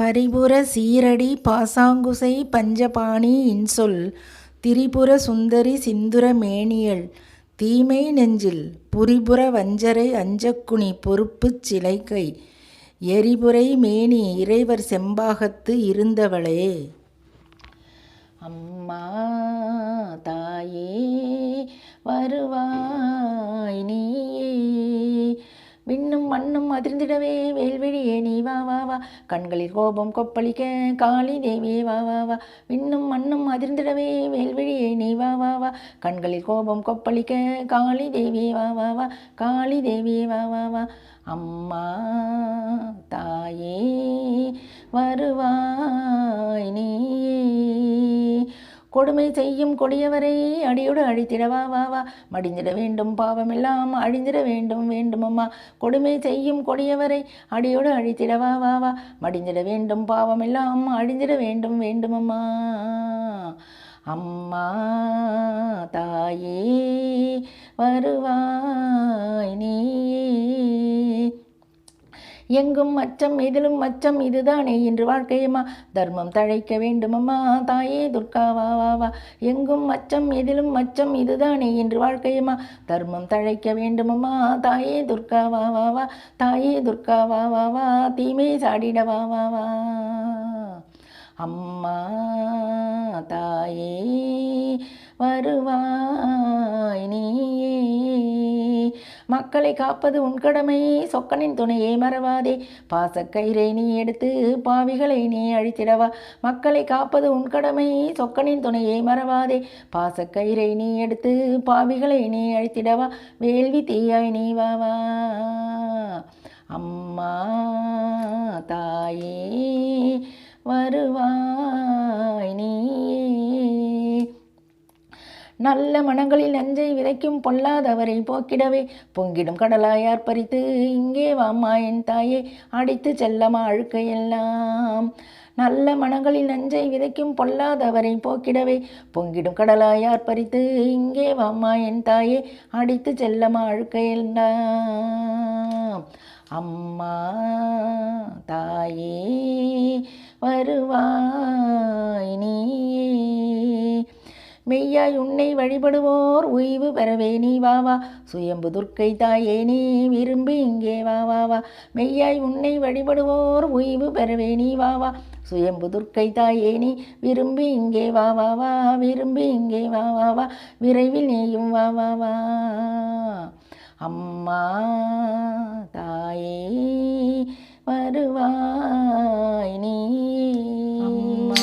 பரிபுர சீரடி பாசாங்குசை பஞ்சபாணி இன்சொல் திரிபுர சுந்தரி சிந்துர மேனியள் தீமை நெஞ்சில் புரிபுர வஞ்சரை அஞ்சக்குனி பொறுப்புச் சிலைக்கை எரிபுரை மேனி இறைவர் செம்பாகத்து இருந்தவளே. அம்மா தாயே வருவாய் நீயே, விண்ணும் மண்ணும் அதிர்ந்திடவே வேல்விழியே நீ வா வா வா, கண்களில் கோபம் கொப்பளிக்க காளி தேவியே வா வா வா, விண்ணும் மண்ணும் அதிர்ந்திடவே வேல்விழியே நீ வா வா வா, கண்களில் கோபம் கொப்பளிக்க காளி தேவியே வா வா வா, காளி தேவியே வா வா வா. அம்மா தாயே வருவாய் நீயே, கொடுமை செய்யும் கொடியவரை அடியோடு அழித்திட வா வா வா, மடிந்திட வேண்டும் பாவமெல்லாம் அழிந்திட வேண்டும் வேண்டுமம்மா, கொடுமை செய்யும் கொடியவரை அடியோடு அழித்திட வா வா வா, மடிந்திட வேண்டும் பாவமெல்லாம் அழிந்திட வேண்டும் வேண்டுமம்மா. அம்மா தாயே வருவாய் நீயே, எங்கும் அச்சம் எதிலும் அச்சம் இதுதானே இன்று வாழ்க்கையம்மா, தர்மம் தழைக்க வேண்டுமம்மா தாயே துர்கா வா வா வா, எங்கும் அச்சம் எதிலும் அச்சம் இதுதானே இன்று வாழ்க்கையம்மா, தர்மம் தழைக்க வேண்டுமம்மா தாயே துர்கா வா வா வா, தாயே துர்கா வா வா வா, தீமை சாடிட வா வா வா. அம்மா தாயே வருவாய் நீயே, மக்களை காப்பது உன் கடமை சொக்கனின் துணையை மறவாதே, பாசக்கயிறை நீ எடுத்து பாவிகளை நீ அழித்திடவா, மக்களை காப்பது உன் கடமை சொக்கனின் துணையை மறவாதே, பாசக்கயிறை நீ எடுத்து பாவிகளை நீ அழித்திடவா, வேள்வி தீயாய் நீ வா வா. அம்மா தாயே வருவாய் நீயே, நல்ல மனங்களில் நஞ்சை விதைக்கும் பொல்லாதவரை போக்கிடவே பொங்கிடும் கடலாயார் பறித்து இங்கே வாம்மா என் தாயே அடித்து செல்லமா அழுக்கையெல்லாம், நல்ல மனங்களில் நஞ்சை விதைக்கும் பொல்லாதவரை போக்கிடவே பொங்கிடும் கடலாயார் பறித்து இங்கே வாம்மா என் தாயே அடித்து செல்லமா அழுக்கையெல்லாம். அம்மா தாயே வருவாய் நீயே, மெய்யாய் உன்னை வழிபடுவோர் உய்வு பெறவே நீ வா வா, சுயம்பு துர்க்கை தாயே நீ விரும்பி இங்கே வா வா வா, மெய்யாய் உன்னை வழிபடுவோர் உய்வு பெறவே நீ வா வா, சுயம்பு துர்க்கை தாயே நீ விரும்பி இங்கே வா வா வா, விரும்பி இங்கே வா வா வா, விரைவில் நீயும் வா வா வா. அம்மா தாயே வருவாய் நீயே, அம்மா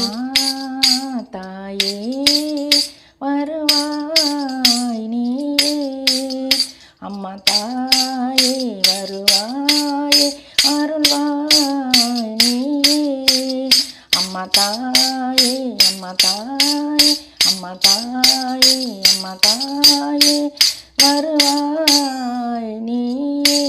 தாயே வருவாய் நீயே, அம்மா தாயே வருவாயே அருள்வாய் நீயே, அம்மா தாயே அம்மா தாயே அம்மா தாயே அம்மா தாயே வருவாய் நீயே.